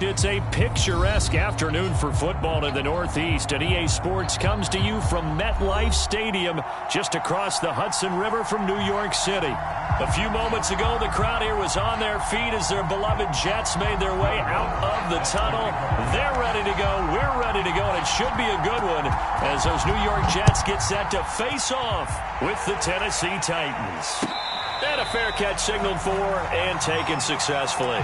It's a picturesque afternoon for football in the Northeast, and EA Sports comes to you from MetLife Stadium, just across the Hudson River from New York City. A few moments ago, the crowd here was on their feet as their beloved Jets made their way out of the tunnel. They're ready to go. We're ready to go, and it should be a good one as those New York Jets get set to face off with the Tennessee Titans. And a fair catch signaled for and taken successfully.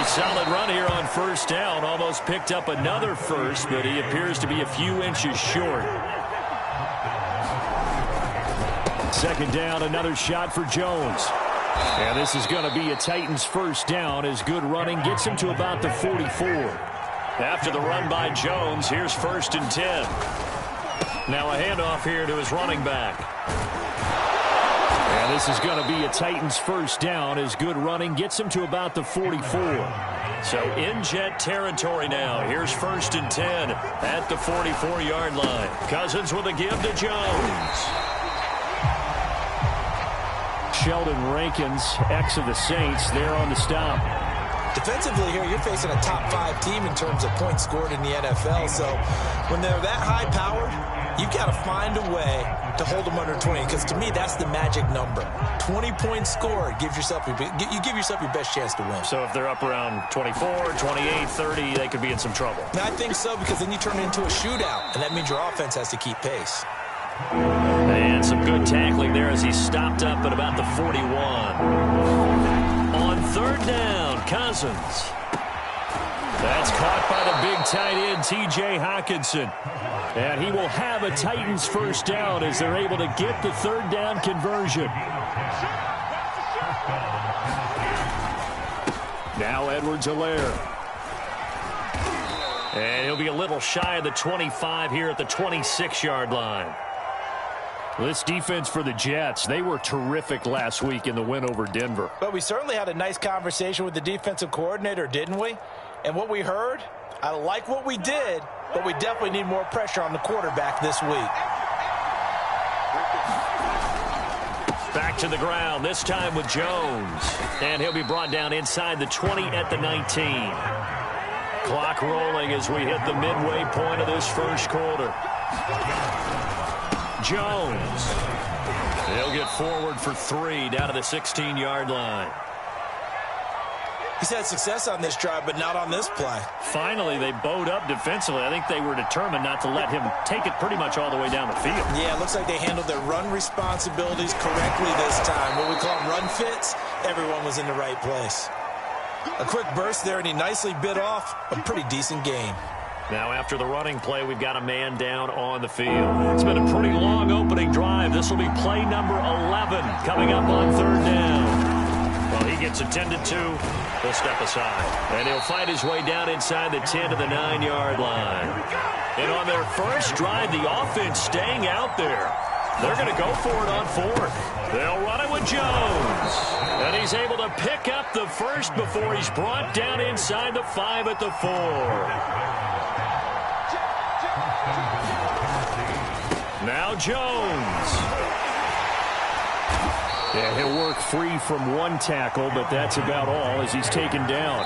Solid run here on first down. Almost picked up another first, but he appears to be a few inches short. Second down, another shot for Jones. And this is going to be a Titans first down as good running gets him to about the 44. After the run by Jones, here's 1st and 10. Now a handoff here to his running back. And this is going to be a Titans first down as good running gets him to about the 44. So in Jet territory now. Here's 1st and 10 at the 44-yard line. Cousins with a give to Jones. Sheldon Rankins, ex of the Saints, there on the stop. Defensively here, you're facing a top 5 team in terms of points scored in the NFL. So when they're that high powered, you've got to find a way to hold them under 20, because to me, that's the magic number. 20 points scored gives yourself you give yourself your best chance to win. So if they're up around 24, 28, 30, they could be in some trouble. And I think so, because then you turn it into a shootout, and that means your offense has to keep pace. And some good tackling there as he stopped up at about the 41. On 3rd down, Cousins. That's caught by the big tight end, T.J. Hockenson. And he will have a Titans first down as they're able to get the 3rd down conversion. Now Edwards-Helaire. And he'll be a little shy of the 25 here at the 26-yard line. This defense for the Jets, they were terrific last week in the win over Denver. But we certainly had a nice conversation with the defensive coordinator, didn't we? And what we heard, I like what we did, but we definitely need more pressure on the quarterback this week. Back to the ground, this time with Jones. And he'll be brought down inside the 20 at the 19. Clock rolling as we hit the midway point of this first quarter. Jones. He'll get forward for 3 down to the 16-yard line. He's had success on this drive, but not on this play. Finally, they bowed up defensively. I think they were determined not to let him take it pretty much all the way down the field. Yeah, it looks like they handled their run responsibilities correctly this time. What we call run fits, everyone was in the right place. A quick burst there, and he nicely bit off a pretty decent gain. Now after the running play, we've got a man down on the field. It's been a pretty long opening drive. This will be play number 11 coming up on 3rd down. Well, he gets attended to. He'll step aside. And he'll fight his way down inside the 10 to the 9-yard line. And on their first drive, the offense staying out there. They're going to go for it on 4th. They'll run it with Jones. And he's able to pick up the first before he's brought down inside the 5 at the 4. Now Jones. Yeah, he'll work free from one tackle, but that's about all as he's taken down.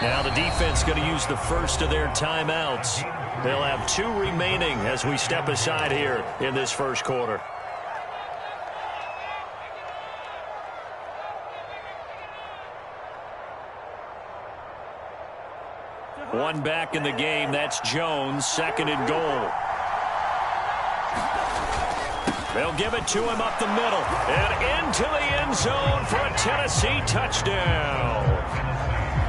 Now the defense going to use the first of their timeouts. They'll have 2 remaining as we step aside here in this first quarter. One back in the game. That's Jones. 2nd and goal. They'll give it to him up the middle and into the end zone for a Tennessee touchdown.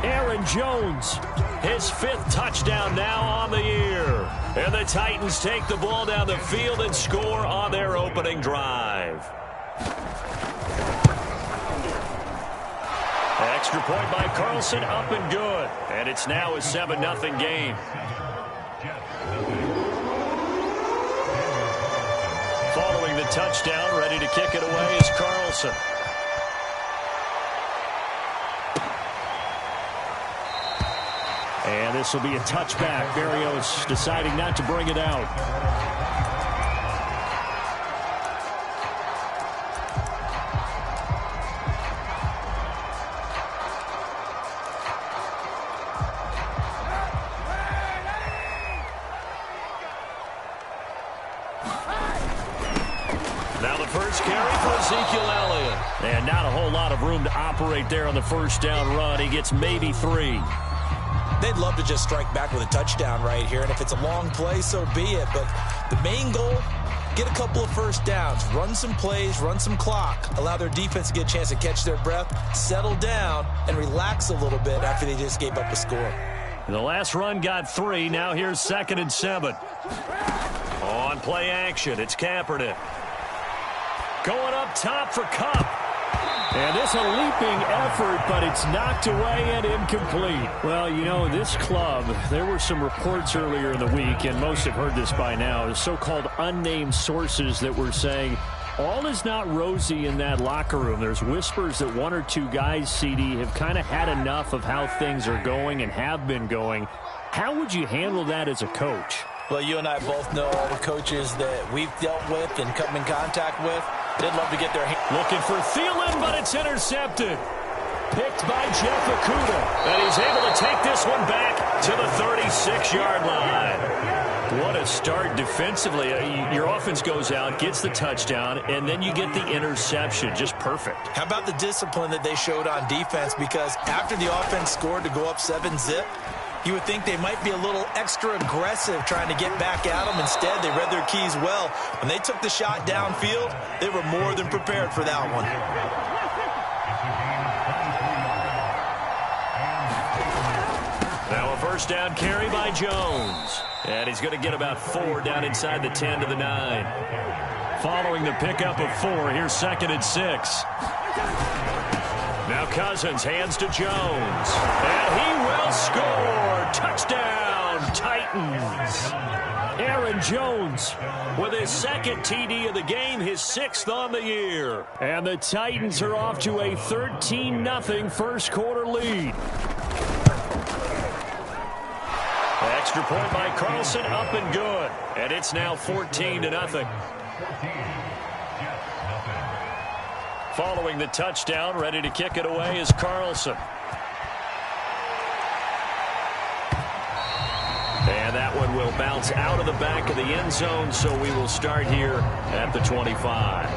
Aaron Jones, his 5th touchdown now on the year. And the Titans take the ball down the field and score on their opening drive. Extra point by Carlson, up and good. And it's now a 7-0 game. Following the touchdown, ready to kick it away is Carlson. And this will be a touchback. Berrios deciding not to bring it out. Now the first carry for Ezekiel Elliott. And not a whole lot of room to operate there on the first down run. He gets maybe 3. They'd love to just strike back with a touchdown right here, and if it's a long play, so be it. But the main goal, get a couple of first downs, run some plays, run some clock, allow their defense to get a chance to catch their breath, settle down, and relax a little bit after they just gave up a score. The last run got 3. Now here's 2nd and 7. On play action, it's Kaepernick. Going up top for Kupp. And this a leaping effort, but it's knocked away and incomplete. Well, you know, this club, there were some reports earlier in the week, and most have heard this by now, the so-called unnamed sources that were saying all is not rosy in that locker room. There's whispers that 1 or 2 guys, CD, have kind of had enough of how things are going and have been going. How would you handle that as a coach? Well, you and I both know all the coaches that we've dealt with and come in contact with. They'd love to get their hand. Looking for Thielen, but it's intercepted. Picked by Jeff Okudah. And he's able to take this one back to the 36-yard line. What a start defensively. Your offense goes out, gets the touchdown, and then you get the interception. Just perfect. How about the discipline that they showed on defense? Because after the offense scored to go up 7-zip, you would think they might be a little extra aggressive trying to get back at them. Instead, they read their keys well. When they took the shot downfield, they were more than prepared for that one. Now a first down carry by Jones. And he's going to get about 4 down inside the 10 to the 9. Following the pickup of 4, here's 2nd and 6. Now Cousins hands to Jones. And he will score. Touchdown, Titans. Aaron Jones with his 2nd TD of the game, his 6th on the year. And the Titans are off to a 13-0 first quarter lead. Extra point by Carlson, up and good. And it's now 14-0. Following the touchdown, ready to kick it away is Carlson. And that one will bounce out of the back of the end zone, so we will start here at the 25.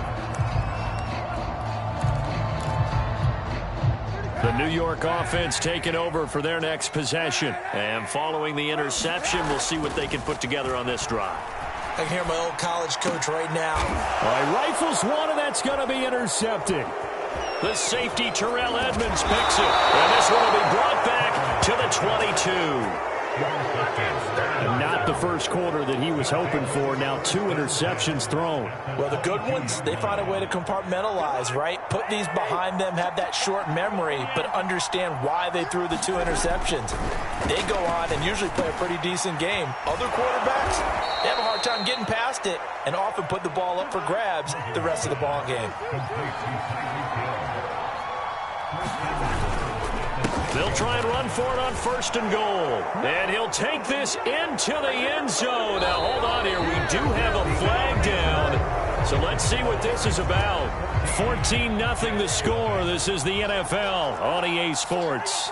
The New York offense taking over for their next possession. And following the interception, we'll see what they can put together on this drive. I can hear my old college coach right now. All right, rifles one, and that's going to be intercepted. The safety, Terrell Edmonds, picks it. And this one will be brought back to the 22. Not the first quarter that he was hoping for. Now 2 interceptions thrown. Well, the good ones, they find a way to compartmentalize, right? Put these behind them, have that short memory, but understand why they threw the 2 interceptions. They go on and usually play a pretty decent game. Other quarterbacks, they have a hard time getting past it and often put the ball up for grabs the rest of the ball game. They'll try and run for it on 1st and goal. And he'll take this into the end zone. Now, hold on here. We do have a flag down. So let's see what this is about. 14-0 the score. This is the NFL on EA Sports.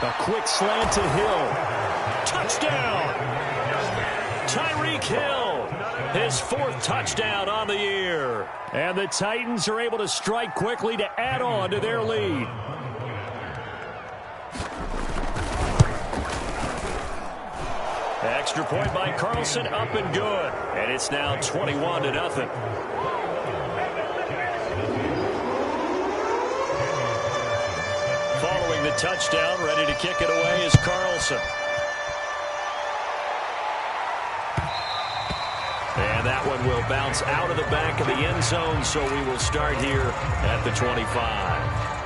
A quick slant to Hill. Touchdown! Tyreek Hill. His 4th touchdown on the year. And the Titans are able to strike quickly to add on to their lead. Extra point by Carlson, up and good. And it's now 21-0. the touchdown. Ready to kick it away is Carlson. And that one will bounce out of the back of the end zone, so we will start here at the 25.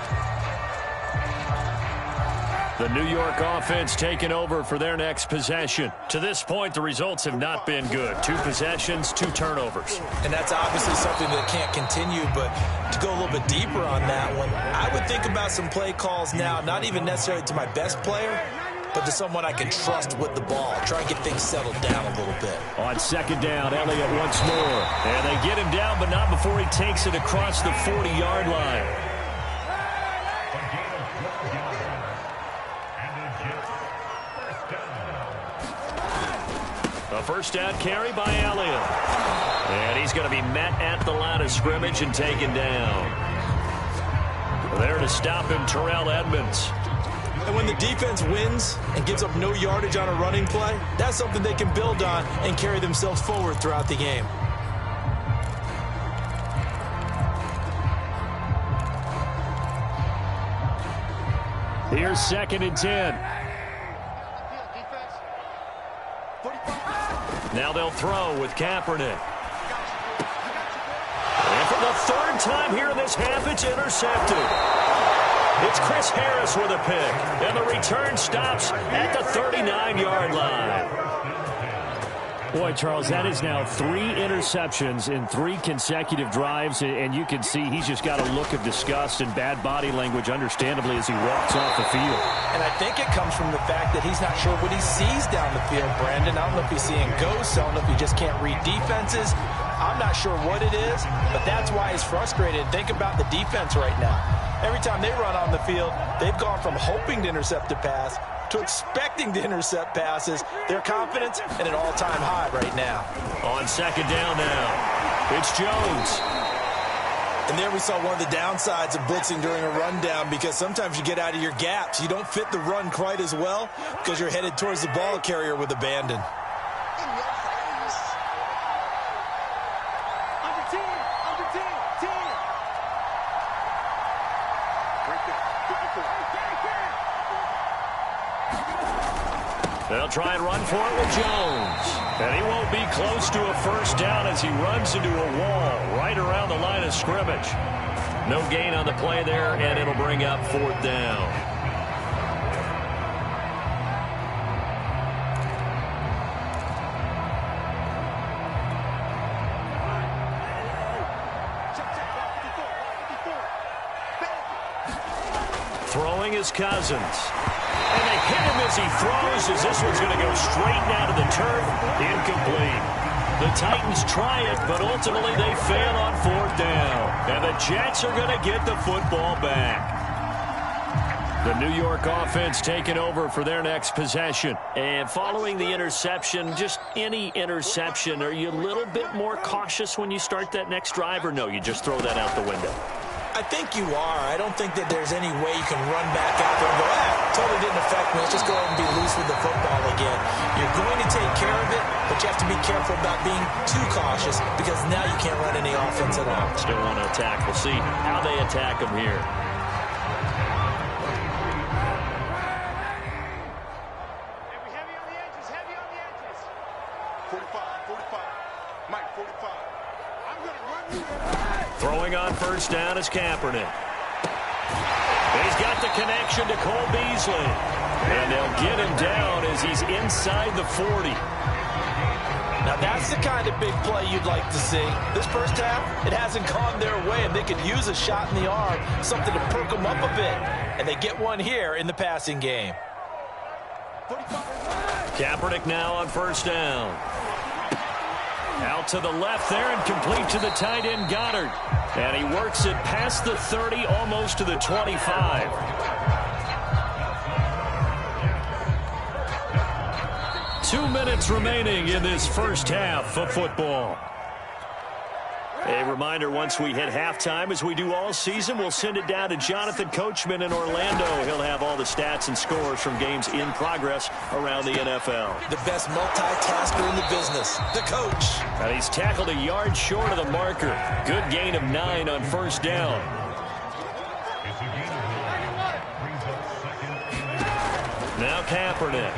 The New York offense taking over for their next possession. To this point, the results have not been good. 2 possessions, 2 turnovers. And that's obviously something that can't continue, but to go a little bit deeper on that one, I would think about some play calls now, not even necessarily to my best player, but to someone I can trust with the ball. Try and get things settled down a little bit. On second down, Elliott once more. And they get him down, but not before he takes it across the 40-yard line. A first down carry by Elliott. And he's going to be met at the line of scrimmage and taken down. There to stop him, Terrell Edmonds. And when the defense wins and gives up no yardage on a running play, that's something they can build on and carry themselves forward throughout the game. Here's 2nd and 10. Now they'll throw with Kaepernick. And for the 3rd time here in this half, it's intercepted. It's Chris Harris with a pick. And the return stops at the 39-yard line. Boy, Charles, that is now 3 interceptions in 3 consecutive drives, and you can see he's just got a look of disgust and bad body language, understandably, as he walks off the field. And I think it comes from the fact that he's not sure what he sees down the field, Brandon. I don't know if he's seeing ghosts. I don't know if he just can't read defenses. I'm not sure what it is, but that's why he's frustrated. Think about the defense right now. Every time they run on the field, they've gone from hoping to intercept a pass to expecting to intercept passes. Their confidence at an all-time high right now. On second down now, it's Jones. And there we saw one of the downsides of blitzing during a rundown, because sometimes you get out of your gaps. You don't fit the run quite as well because you're headed towards the ball carrier with abandon. They'll try and run for it with Jones. And he won't be close to a first down as he runs into a wall right around the line of scrimmage. No gain on the play there, and it'll bring up 4th down. Throwing is Cousins. And they hit him as he throws, as this one's going to go straight down to the turf. Incomplete. The Titans try it, but ultimately they fail on 4th down. And the Jets are going to get the football back. The New York offense taking over for their next possession. And following the interception, just any interception, are you a little bit more cautious when you start that next drive, or no, you just throw that out the window? I think you are. I don't think that there's any way you can run back out there and go, totally didn't affect me. Let's just go ahead and be loose with the football again. You're going to take care of it, but you have to be careful about being too cautious, because now you can't run any offense at all. Still want to attack. We'll see how they attack them here. Heavy on the edges. 45. Mike, 45. I'm going to run you. Throwing on first down is Kaepernick. He's got the connection to Cole Beasley. And they'll get him down as he's inside the 40. Now that's the kind of big play you'd like to see. This first half, it hasn't gone their way, and they could use a shot in the arm, something to perk them up a bit. And they get one here in the passing game. Kaepernick now on first down. Out to the left there and complete to the tight end Goddard. And he works it past the 30, almost to the 25. Two minutes remaining in this first half of football. A reminder, once we hit halftime, as we do all season, we'll send it down to Jonathan Coachman in Orlando. He'll have all the stats and scores from games in progress around the NFL. The best multitasker in the business, the coach. And he's tackled a yard short of the marker. Good gain of 9 on first down. Kaepernick.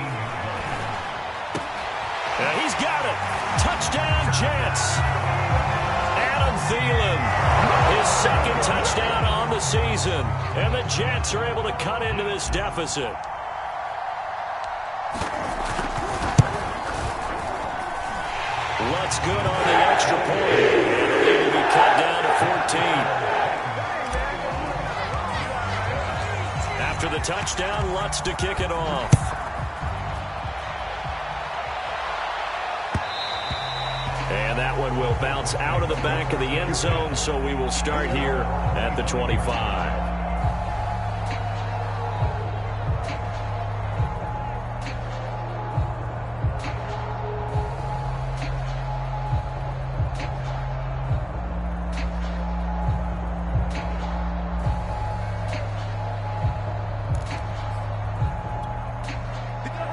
And he's got it. Touchdown, Jets. Adam Thielen, his second touchdown on the season. And the Jets are able to cut into this deficit. Lutz good on the extra point. And the lead will be cut down to 14. After the touchdown, Lutz to kick it off. And that one will bounce out of the back of the end zone, so we will start here at the 25.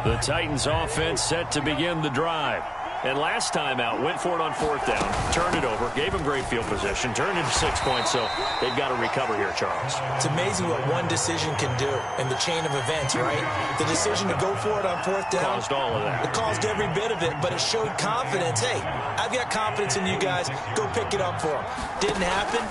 The Titans offense set to begin the drive. And last time out, went for it on fourth down, turned it over, gave them great field position, turned into 6 points, so they've got to recover here, Charles. It's amazing what one decision can do in the chain of events, right? The decision to go for it on fourth down. Caused all of that. It caused every bit of it, but it showed confidence. Hey, I've got confidence in you guys. Go pick it up for them. Didn't happen.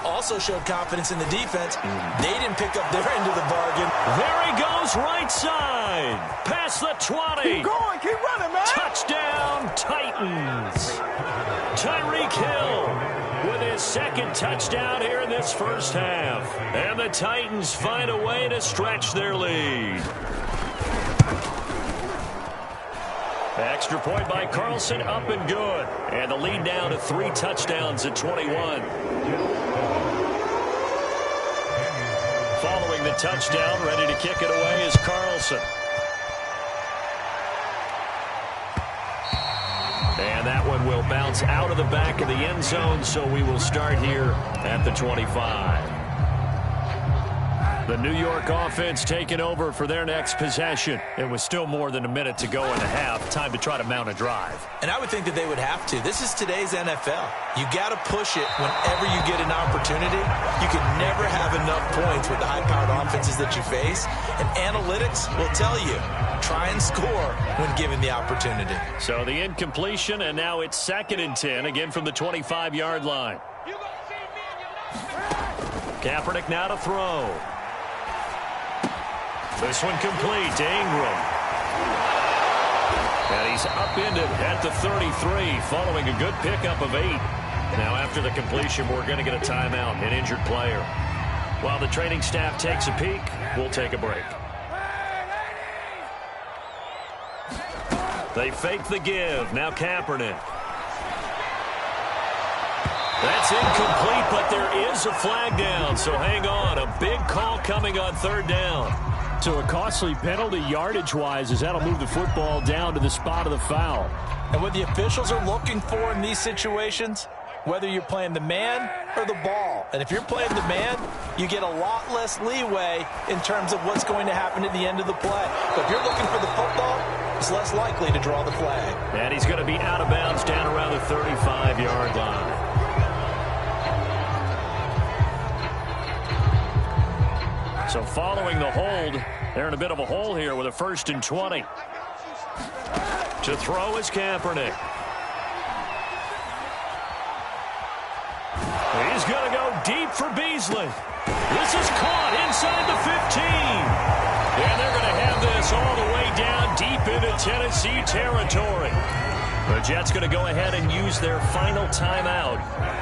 Also showed confidence in the defense. They didn't pick up their end of the bargain. There he goes, right side. Past the 20. Keep going, keep running, man. Touchdown, Titans. Tyreek Hill with his second touchdown here in this first half. And the Titans find a way to stretch their lead. Extra point by Carlson, up and good. And the lead down to 3 touchdowns at 21. Following the touchdown, ready to kick it away is Carlson. And that one will bounce out of the back of the end zone, so we will start here at the 25. The New York offense taking over for their next possession. It was still more than a minute to go in the half. Time to try to mount a drive. And I would think that they would have to. This is today's NFL. You got to push it whenever you get an opportunity. You can never have enough points with the high-powered offenses that you face. And analytics will tell you, try and score when given the opportunity. So the incompletion, and now it's 2nd and 10, again from the 25-yard line. Kaepernick now to throw. This one complete to Ingram. And he's upended at the 33 following a good pickup of 8. Now after the completion, we're going to get a timeout, an injured player. While the training staff takes a peek, we'll take a break. They fake the give. Now Kaepernick. That's incomplete, but there is a flag down, so hang on. A big call coming on 3rd down. So a costly penalty yardage-wise as that'll move the football down to the spot of the foul. And what the officials are looking for in these situations, whether you're playing the man or the ball. And if you're playing the man, you get a lot less leeway in terms of what's going to happen at the end of the play. But if you're looking for the football, it's less likely to draw the flag. And he's going to be out of bounds down around the 35-yard line. So following the hold, they're in a bit of a hole here with a 1st and 20. To throw is Kaepernick. He's going to go deep for Beasley. This is caught inside the 15. And they're going to have this all the way down deep into Tennessee territory. The Jets going to go ahead and use their final timeout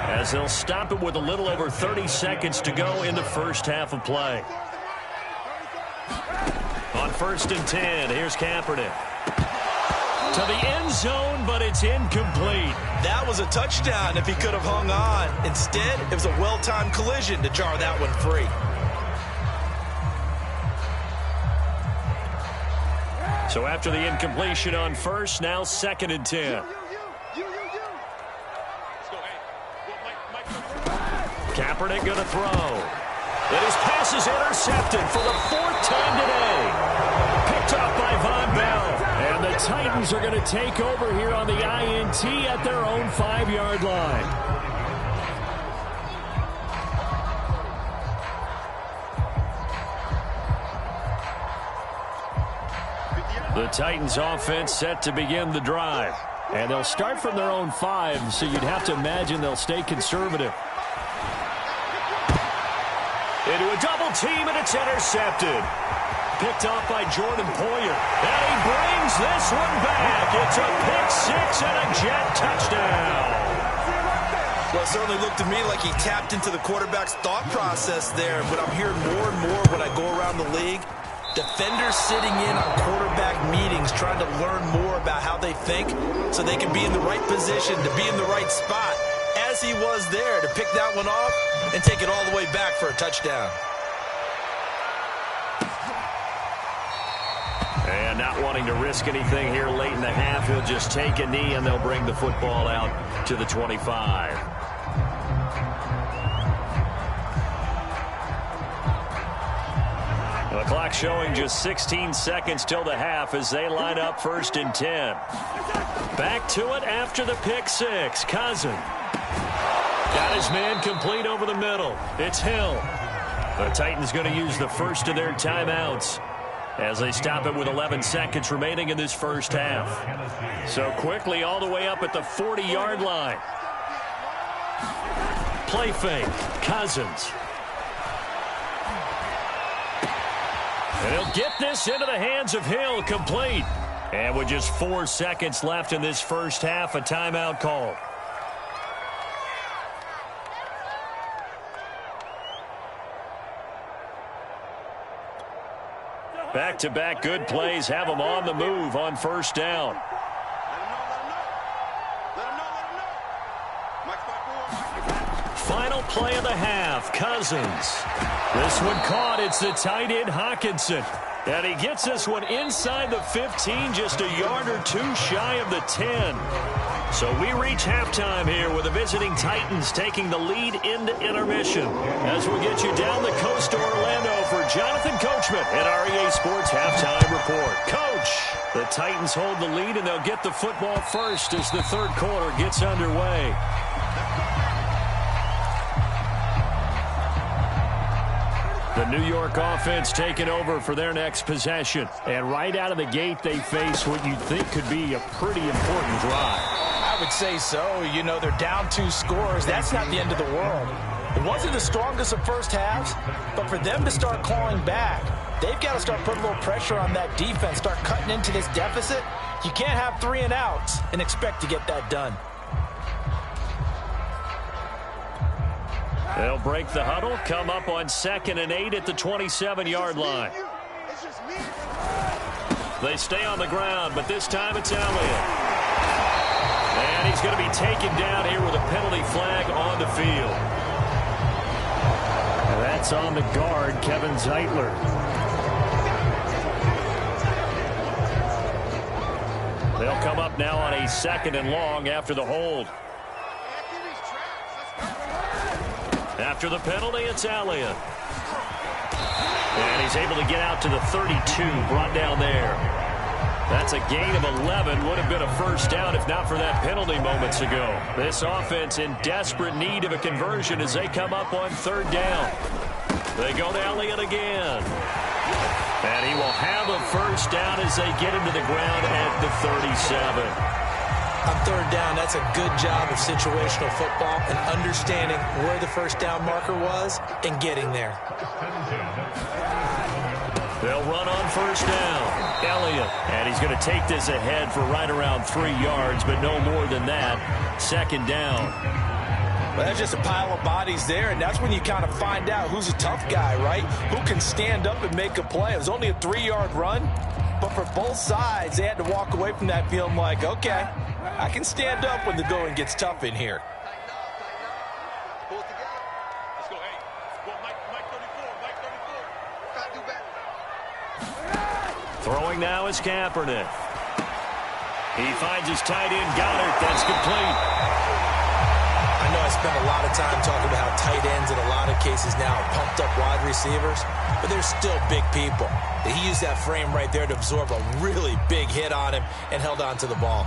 as they'll stop it with a little over 30 seconds to go in the first half of play. On 1st and 10, here's Kaepernick. To the end zone, but it's incomplete. That was a touchdown if he could have hung on. Instead, it was a well-timed collision to jar that one free. So after the incompletion on 1st, now 2nd and 10. Kaepernick going to throw. And his pass is intercepted for the 4th time today. Picked up by Von Bell. And the Titans are going to take over here on the INT at their own 5-yard line. The Titans offense set to begin the drive. And they'll start from their own 5, so you'd have to imagine they'll stay conservative. Into a double team, and it's intercepted. Picked off by Jordan Poyer. And he brings this one back. It's a pick 6 and a Jet touchdown. Well, it certainly looked to me like he tapped into the quarterback's thought process there, but I'm hearing more and more when I go around the league. Defenders sitting in on quarterback meetings trying to learn more about how they think so they can be in the right position to be in the right spot, as he was there to pick that one off and take it all the way back for a touchdown. And not wanting to risk anything here late in the half, he'll just take a knee and they'll bring the football out to the 25. The clock showing just 16 seconds till the half as they line up 1st and 10. Back to it after the pick 6. Cousin got his man complete over the middle. It's Hill. The Titans going to use the first of their timeouts as they stop it with 11 seconds remaining in this first half. So quickly all the way up at the 40-yard line. Play fake. Cousins. And he'll get this into the hands of Hill, complete. And with just 4 seconds left in this first half, a timeout called. Back-to-back good plays have them on the move on 1st down. Final play of the half, Cousins. This one caught. It's the tight end, Hawkinson. And he gets this one inside the 15, just a yard or 2 shy of the 10. So we reach halftime here with the visiting Titans taking the lead into intermission. As we get you down the coast to Orlando for Jonathan Coachman at our EA Sports Halftime Report. Coach, the Titans hold the lead and they'll get the football first as the third quarter gets underway. The New York offense taking over for their next possession. And right out of the gate, they face what you'd think could be a pretty important drive. I would say so. You know, they're down 2 scores. That's not the end of the world. It wasn't the strongest of first halves, but for them to start clawing back, they've got to start putting a little pressure on that defense, start cutting into this deficit. You can't have 3 and outs and expect to get that done. They'll break the huddle, come up on 2nd and 8 at the 27-yard line. They stay on the ground, but this time it's Elliott. And he's going to be taken down here with a penalty flag on the field. And that's on the guard, Kevin Zeitler. They'll come up now on a 2nd and long after the hold. After the penalty, it's Elliott. And he's able to get out to the 32, brought down there. That's a gain of 11. Would have been a first down if not for that penalty moments ago. This offense in desperate need of a conversion as they come up on 3rd down. They go to Elliott again. And he will have a first down as they get into the ground at the 37. On 3rd down, that's a good job of situational football and understanding where the first down marker was and getting there. They'll run on 1st down. Elliott, and he's going to take this ahead for right around 3 yards, but no more than that. 2nd down. Well, that's just a pile of bodies there, and that's when you kind of find out who's a tough guy, right? Who can stand up and make a play. It was only a 3-yard run, but for both sides, they had to walk away from that feeling like, okay, I can stand up when the going gets tough in here. Throwing now is Kaepernick. He finds his tight end, Goddard. That's complete. I know I spent a lot of time talking about how tight ends in a lot of cases now are pumped up wide receivers, but they're still big people. He used that frame right there to absorb a really big hit on him and held on to the ball.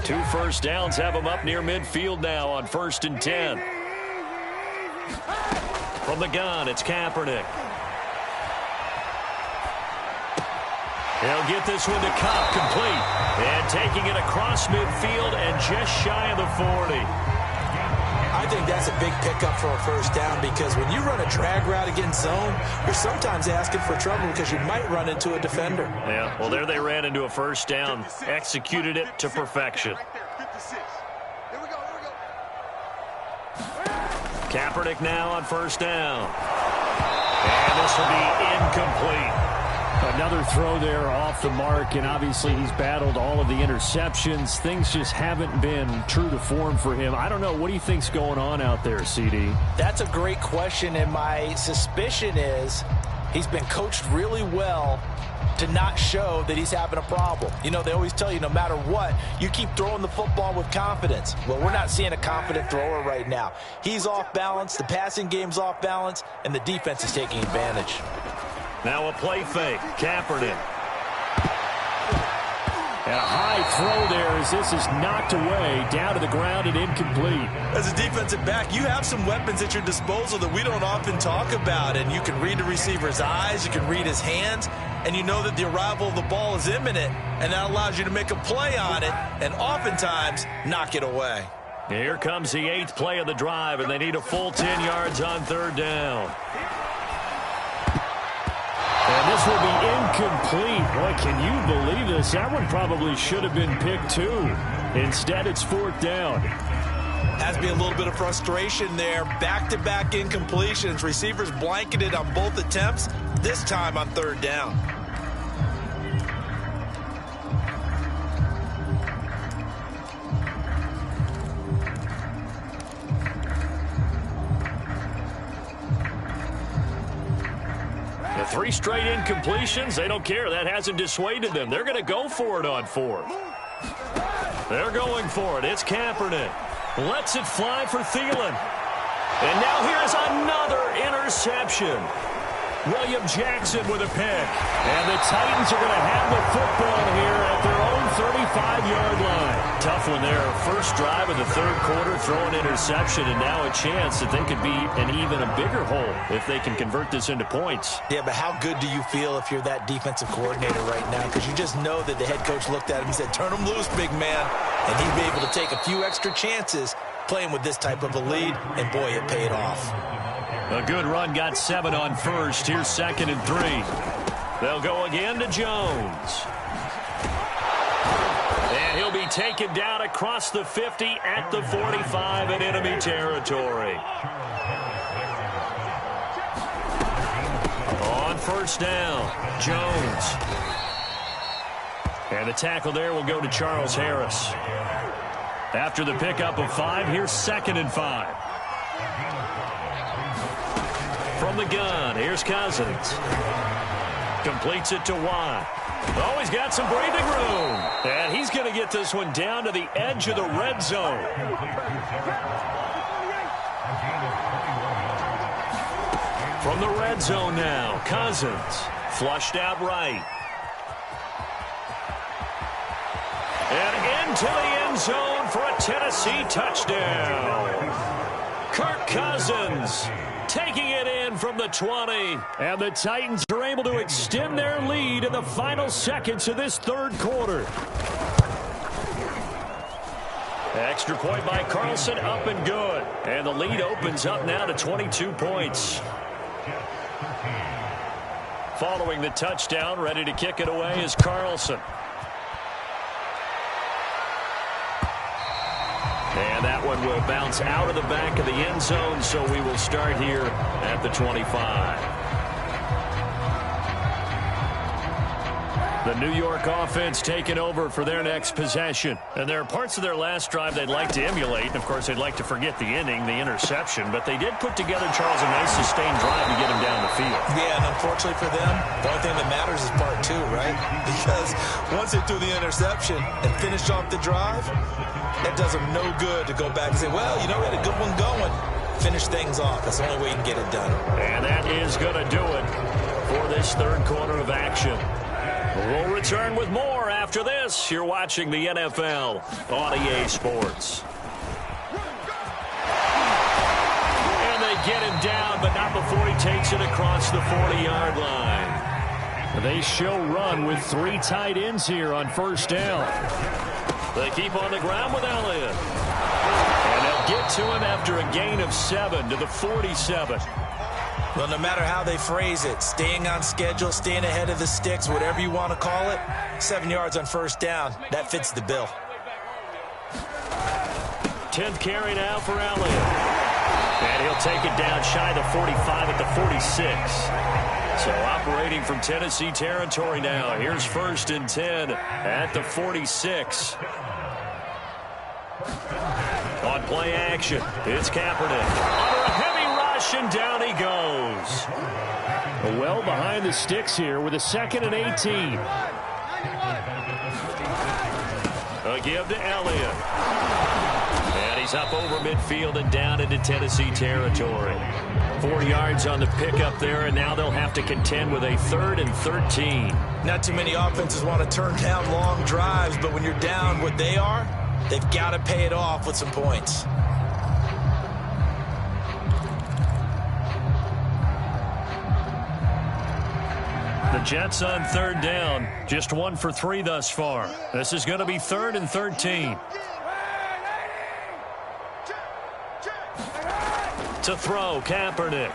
2 first downs have him up near midfield now on 1st and 10. From the gun, it's Kaepernick. He'll get this one to Cup, complete. And taking it across midfield and just shy of the 40. I think that's a big pickup for a first down because when you run a drag route against zone, you're sometimes asking for trouble because you might run into a defender. Yeah, well, there they ran into a first down. Executed it to perfection. Kaepernick now on first down. And this will be incomplete. Another throw there off the mark, and obviously he's battled all of the interceptions. Things just haven't been true to form for him. I don't know. What do you think's going on out there, CD? That's a great question, and my suspicion is he's been coached really well to not show that he's having a problem. You know, they always tell you no matter what, you keep throwing the football with confidence. Well, we're not seeing a confident thrower right now. He's off balance, the passing game's off balance, and the defense is taking advantage. Now a play fake. Kaepernick. And a high throw there as this is knocked away, down to the ground and incomplete. As a defensive back, you have some weapons at your disposal that we don't often talk about, and you can read the receiver's eyes, you can read his hands, and you know that the arrival of the ball is imminent, and that allows you to make a play on it and oftentimes knock it away. Here comes the 8th play of the drive, and they need a full 10 yards on third down. And this will be incomplete. Boy, can you believe this? That one probably should have been picked too. Instead, it's fourth down. Has to be a little bit of frustration there. Back-to-back incompletions. Receivers blanketed on both attempts, this time on third down. The 3 straight incompletions, they don't care. That hasn't dissuaded them. They're going to go for it on 4th. They're going for it. It's Kaepernick. Lets it fly for Thielen. And now here's another interception. William Jackson with a pick. And the Titans are going to have the football here at their own 35-yard line. Tough one there. First drive of the third quarter, throw an interception, and now a chance that they could be an even a bigger hole if they can convert this into points. Yeah, but how good do you feel if you're that defensive coordinator right now? Because you just know that the head coach looked at him and said, turn him loose, big man. And he'd be able to take a few extra chances playing with this type of a lead, and boy, it paid off. A good run, got 7 on first. Here's 2nd and 3. They'll go again to Jones. And he'll be taken down across the 50 at the 45 in enemy territory. On first down, Jones. And the tackle there will go to Charles Harris. After the pickup of 5, here's 2nd and 5. From the gun, here's Cousins. Completes it to Watt. Oh, he's got some breathing room. And he's going to get this one down to the edge of the red zone. From the red zone now, Cousins. Flushed out right. And into the end zone for a Tennessee touchdown. Kirk Cousins taking it in from the 20. And the Titans are able to extend their lead in the final seconds of this third quarter. Extra point by Carlson, up and good. And the lead opens up now to 22 points. Following the touchdown, ready to kick it away is Carlson. And that one will bounce out of the back of the end zone, so we will start here at the 25. The New York offense taking over for their next possession. And there are parts of their last drive they'd like to emulate. And, of course, they'd like to forget the inning, the interception. But they did put together, Charles, a nice sustained drive to get him down the field. Yeah, and unfortunately for them, the only thing that matters is part 2, right? Because once they threw the interception and finished off the drive, it does them no good to go back and say, well, you know, we had a good one going. Finish things off. That's the only way you can get it done. And that is going to do it for this third quarter of action. We'll return with more after this. You're watching the NFL on EA Sports. And they get him down, but not before he takes it across the 40-yard line. They show run with 3 tight ends here on first down. They keep on the ground with Elliott. And they'll get to him after a gain of 7 to the 47. Well, no matter how they phrase it, staying on schedule, staying ahead of the sticks, whatever you want to call it, 7 yards on first down, that fits the bill. 10th carry now for Elliott. And he'll take it down shy of the 45 at the 46. So operating from Tennessee territory now. Here's 1st and 10 at the 46. On play action, it's Kaepernick. Under a heavy rush, and down he goes. Well behind the sticks here with a 2nd and 18. A give to Elliott. And he's up over midfield and down into Tennessee territory. 4 yards on the pickup there, and now they'll have to contend with a 3rd and 13. Not too many offenses want to turn down long drives, but when you're down what they are, they've got to pay it off with some points. The Jets on 3rd down, just 1 for 3 thus far. This is going to be 3rd and 13. To throw, Kaepernick.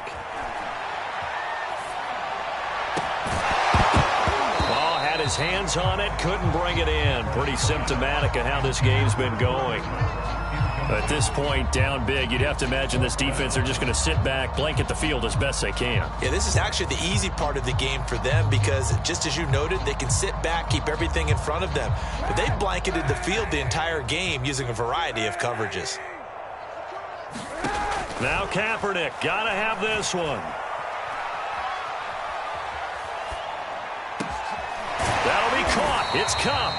Ball had his hands on it, couldn't bring it in. Pretty symptomatic of how this game's been going. At this point, down big, you'd have to imagine this defense are just going to sit back, blanket the field as best they can. Yeah, this is actually the easy part of the game for them because, just as you noted, they can sit back, keep everything in front of them. But they've blanketed the field the entire game using a variety of coverages. Now Kaepernick, got to have this one. That'll be caught. It's Cup.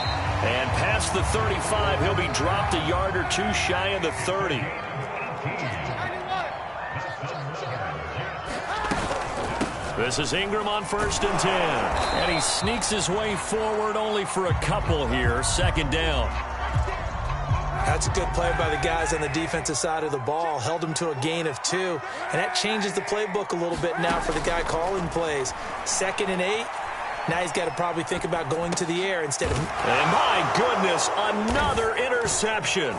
And past the 35, he'll be dropped a yard or 2 shy of the 30. This is Ingram on 1st and 10. And he sneaks his way forward only for a couple here. 2nd down. That's a good play by the guys on the defensive side of the ball. Held him to a gain of 2. And that changes the playbook a little bit now for the guy calling plays. 2nd and 8. Now he's got to probably think about going to the air instead of... And my goodness, another interception.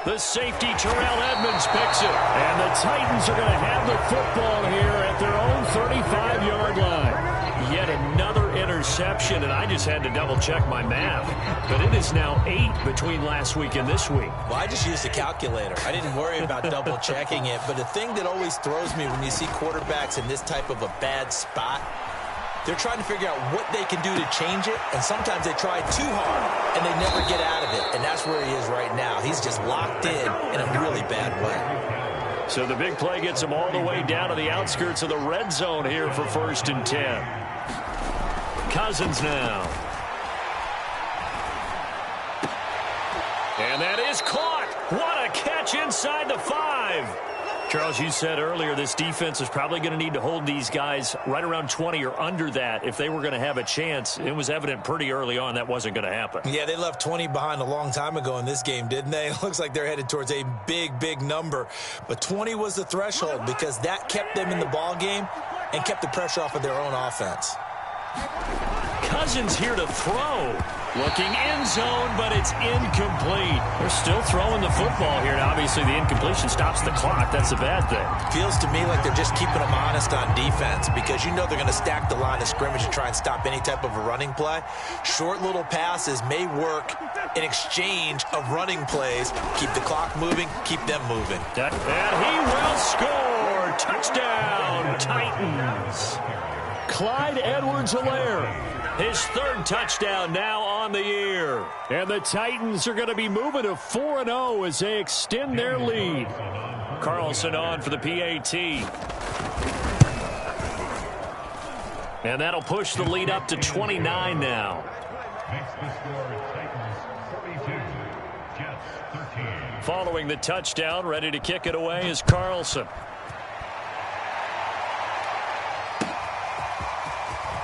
The safety, Terrell Edmonds, picks it. And the Titans are going to have the football here at their own 35-yard line. Yet another interception, and I just had to double-check my math. But it is now 8 between last week and this week. Well, I just used a calculator. I didn't worry about double-checking it. But the thing that always throws me when you see quarterbacks in this type of a bad spot, they're trying to figure out what they can do to change it, and sometimes they try too hard, and they never get out of it. And that's where he is right now. He's just locked in a really bad way. So the big play gets him all the way down to the outskirts of the red zone here for 1st and 10. Cousins now. And that is caught. What a catch inside the 5. Charles, you said earlier this defense is probably going to need to hold these guys right around 20 or under that if they were going to have a chance. It was evident pretty early on that wasn't going to happen. Yeah, they left 20 behind a long time ago in this game, didn't they? It looks like they're headed towards a big, big number. But 20 was the threshold because that kept them in the ball game and kept the pressure off of their own offense. Cousins here to throw. Looking end zone, but it's incomplete. They're still throwing the football here. And obviously, the incompletion stops the clock. That's a bad thing. Feels to me like they're just keeping them honest on defense because you know they're going to stack the line of scrimmage and try and stop any type of a running play. Short little passes may work in exchange of running plays. Keep the clock moving, keep them moving. And he will score. Touchdown, Titans. Clyde Edwards-Helaire. His 3rd touchdown now on the year. And the Titans are going to be moving to 4-0 as they extend their lead. Carlson on for the PAT. And that'll push the lead up to 29 now. Following the touchdown, ready to kick it away is Carlson.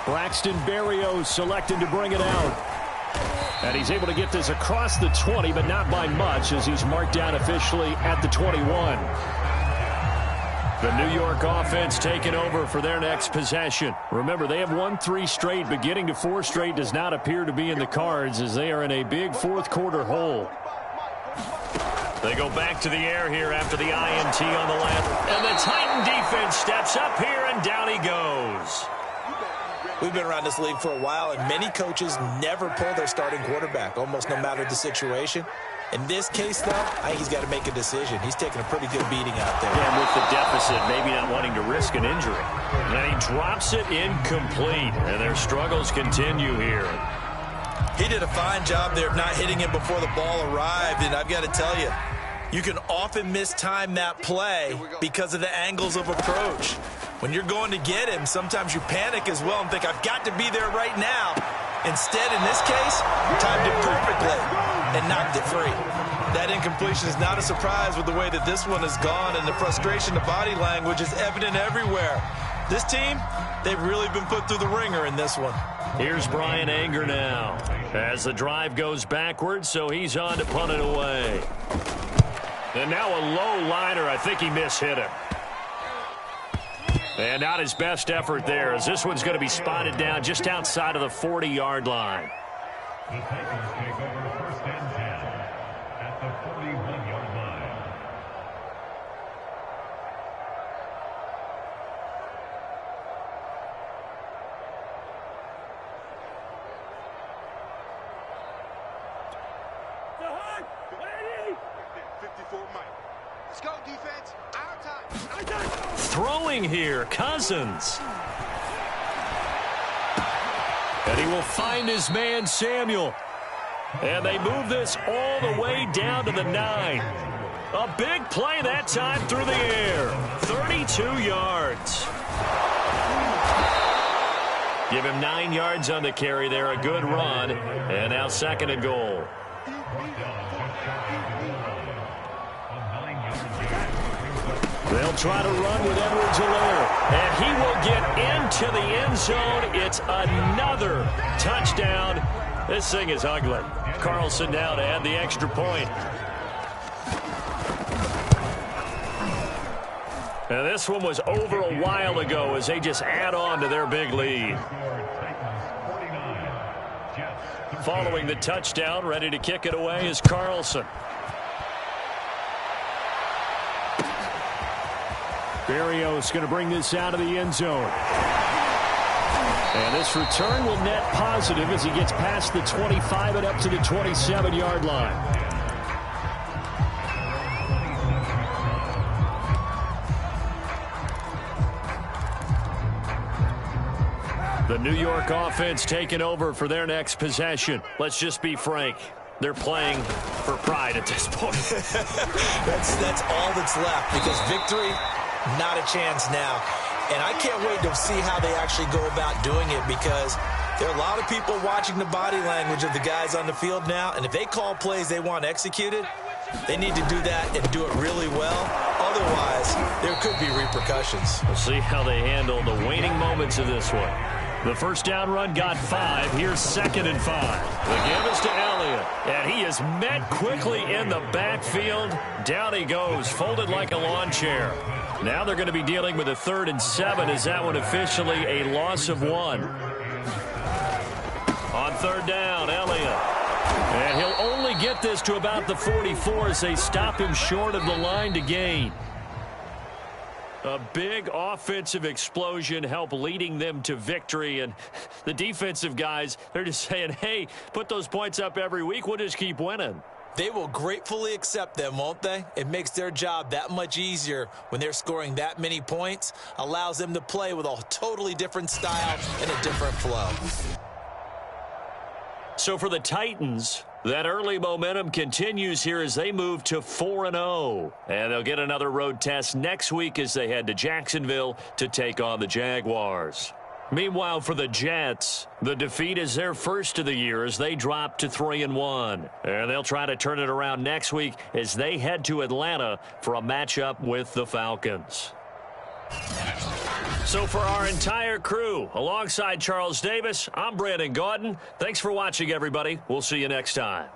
Braxton Berrios selected to bring it out. And he's able to get this across the 20, but not by much as he's marked down officially at the 21. The New York offense taking over for their next possession. Remember, they have won 3 straight, but getting to 4 straight does not appear to be in the cards as they are in a big fourth-quarter hole. They go back to the air here after the INT on the left. And the Titan defense steps up here, and down he goes. We've been around this league for a while, and many coaches never pull their starting quarterback, almost no matter the situation. In this case, though, I think he's got to make a decision. He's taking a pretty good beating out there. And with the deficit, maybe not wanting to risk an injury. And he drops it incomplete, and their struggles continue here. He did a fine job there of not hitting him before the ball arrived, and I've got to tell you, you can often mistime that play because of the angles of approach. When you're going to get him, sometimes you panic as well and think, I've got to be there right now. Instead, in this case, timed it perfectly and knocked it free. That incompletion is not a surprise with the way that this one has gone, and the frustration, the body language is evident everywhere. This team, they've really been put through the ringer in this one. Here's Brian Anger now as the drive goes backwards, so he's on to punt it away. And now a low liner. I think he mishit it. And not his best effort there, as this one's going to be spotted down just outside of the 40-yard line. The Titans take over 1st and 10 at the 41-yard line. The hunt! Ready! 54 Mike. Let's go, defense. Our time. Throwing here, Cousins. And he will find his man, Samuel. And they move this all the way down to the 9. A big play that time through the air. 32 yards. Give him 9 yards on the carry there. A good run. And now 2nd and goal. They'll try to run with Edwards-Helaire, and he will get into the end zone. It's another touchdown. This thing is ugly. Carlson now to add the extra point. And this one was over a while ago as they just add on to their big lead. Following the touchdown, ready to kick it away is Carlson. Berrios going to bring this out of the end zone. And this return will net positive as he gets past the 25 and up to the 27-yard line. The New York offense taking over for their next possession. Let's just be frank. They're playing for pride at this point. That's all that's left, because victory, not a chance now. And I can't wait to see how they actually go about doing it, because there are a lot of people watching the body language of the guys on the field now. And if they call plays they want executed, they need to do that and do it really well. Otherwise, there could be repercussions. We'll see how they handle the waning moments of this one. The first down run got 5. Here's 2nd and 5. The give is to Elliott. And he is met quickly in the backfield. Down he goes, folded like a lawn chair. Now they're going to be dealing with a 3rd and 7. Is that one officially a loss of 1? On 3rd down, Elliott. And he'll only get this to about the 44 as they stop him short of the line to gain. A big offensive explosion helped leading them to victory. And the defensive guys, they're just saying, hey, put those points up every week. We'll just keep winning. They will gratefully accept them, won't they? It makes their job that much easier when they're scoring that many points. Allows them to play with a totally different style and a different flow. So for the Titans, that early momentum continues here as they move to 4-0. And they'll get another road test next week as they head to Jacksonville to take on the Jaguars. Meanwhile, for the Jets, the defeat is their first of the year as they drop to 3-1. And they'll try to turn it around next week as they head to Atlanta for a matchup with the Falcons. So for our entire crew, alongside Charles Davis, I'm Brandon Gaudin. Thanks for watching, everybody. We'll see you next time.